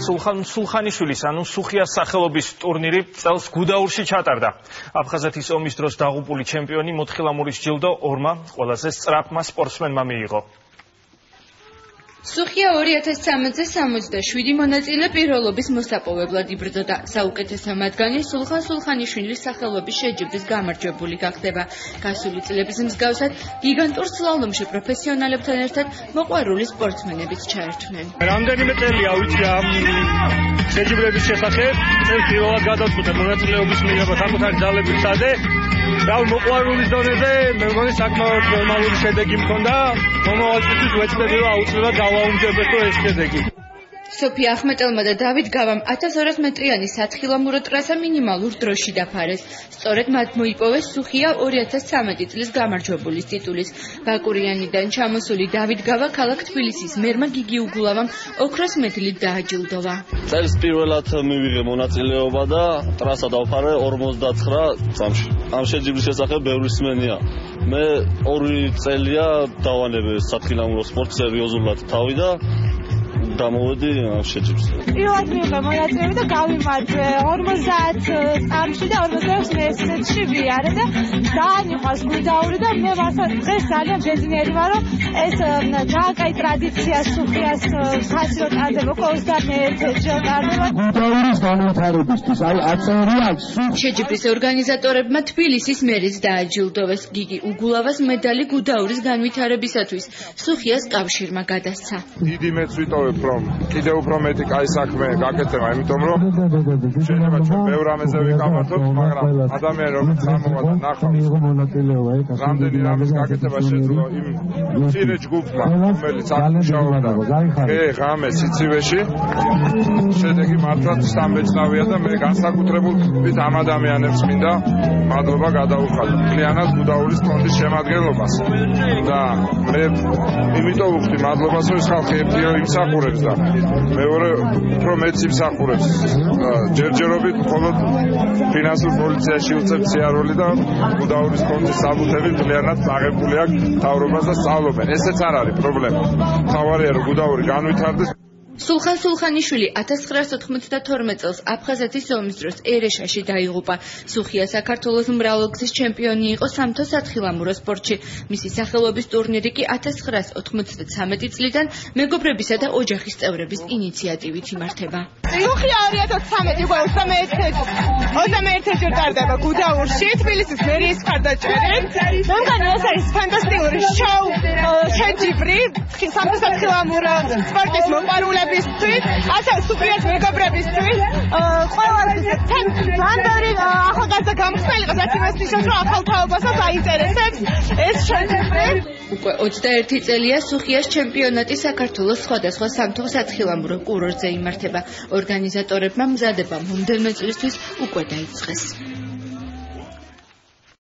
სულხანიშვილის ანუ სუხიას სახელობის ტურნირი წელს გუდაურში ჩატარდა. აფხაზეთის ომის დროს დაღუპული ჩემპიონი მოთხილამურის ჯილდო ორმა ყველაზე სწრაფმა სპორტსმენმა მიიღო. სუხია 2013-ზე 67 მონაწილე პიროლობის მოსაპოვებლად იბრძოდა. საუკეთესო მათგანი სულხანიშვილის სახელობის შეჯიბრის გამარჯვებული გახდება. გასული წლების მსგავსად გიგანტურ სლალომში პროფესიონალებთან ერთად მოყვარული სპორტსმენებიც ჩაერთვნენ. რამდენიმე წელია ვიცი ამ შეჯიბრების შესახებ, წელს პირველად გადავწყვიტე მონაწილეობის მიღება საკუთარი ძალების საზე. რავი მოყვარულის დონეზე მე მგონი საკმაოდ ნორმალური შედეგი მქონდა. მომავალ წლებში ვეცდები რომ აუცილებლად გავაუმჯობესო ეს შედეგი. სოფია ახმეტელმა და დავით გავამ 1200 მეტრიანი სათხილამურო ტრასა მინიმალურ დროში დაფარეს. სწორედ მათ მოიპოვეს სუხია 2013 წლის გამარჯვებულის ტიტულის. ბაკურიანიდან ჩამოსული დავით გავა ქალაქ თბილისის მერმა გიგი უგულავამ ოქროს მედლით დააჯილდოვა. წელს პირველად მივიღე მონაწილეობა და ტრასა დავფარე 59 წამში. ამ შეჯიბრის შესახებ ბევრი სმენია. მე 2 წელია დავანებე სათხილამურო სპორტს სერიოზულად თავი და დამოვედი ამ შეჯიბრს. პირველად მივიღე მონაწილეობა და გავიმარჯვე 50 წამში და 46 მეტრში ვიარე და დაანიყვას გუდაური და მე მართლა დღეს ძალიან ბედნიერი ვარ რომ ეს ძალიან კაი ტრადიცია სუხიას ხასიათო ტარდება 21 ჯილდო ტარდება გუდაურის განვითარებისთვის აი აწერია შეჯიბრის ორგანიზატორებმა თბილისის მერიც დააჯილდოვეს. გიგი უგულავას медаლი გუდაურის განვითარებისათვის სუხიას კავშირმა გადასცა. დიდი მეც ვიტოვებ რომ კიდევ უფრო მეტი კაი საქმე გაკეთება, იმიტომ რომ შეიძლება ჩვენ ბევრ რამეზე ვიყავართ, მაგრამ ადამიანი რომელიც ამოვა და ნახავს რამდენი რამის გაკეთება შეძლო იმ მცირე ჯგუფმა, რომელიც აქ მუშაობდა ღამე სიცივეში, შედეგი მართლაც სამბეჭდავია და მე განსაკუთრებით ამ ადამიანებს მინდა მადლობა გადაუხადო. მთლიანად გუდაურის ფონდის შემადგენლობას და მე იმიტომ ვუხდი მადლობას, რომ ეს ხალხი ერთიო იმსახურებს და მეორე უფრო მეც იმსახურებს. ჯერჯერობით მხოლოდ ფინანსურ პოლიციაში უწევთ სიარული და გუდაურის ფონდის საბუთები მთლიანად აღებული აქვს მთავრობას და სწავლობენ. ესეც არ არის პრობლემა. მთავარია რომ გუდაური განვითარდეს. სულხანიშვილი 1992 წელს აფხაზეთის ომის დროს ერეშაში დაიღუპა. სუხია საქართველოს მრავლოგზის ჩემპიონი იყო სამთო სათხილამურო სპორტში. მისი სახელობის ტურნირი კი 1993 წლიდან მეგობრებისა და ოჯახის წევრების ინიციატივით იმართება. სუხია 2013 უკვე 21 ჯერ ტარდება გუდაურში, თბილისის მერიის მხარდაჭერით. მე მგონი ეს არის ფანტასტიკური შოუ შეჯიბრი სამთო სათხილამურო სპორტის მოყვარულებისთვის, ასევე სუხიას მეგობრებისთვის, ყველასთვის თანდარი ახალგაზრდა გამხსნელი იყოს, რაც იმას ნიშნავს, რომ ახალ თაობასაც აინტერესებს ეს შეჯიბრი. უკვე 21 წელია სუხიას ჩემპიონატი საქართველოს სხვადასხვა სამთო სათხილამურო კურორტზე იმართება. ორგანიზატორებმა მზადება მომდევნო წლისთვის უკვე დაიწყეს.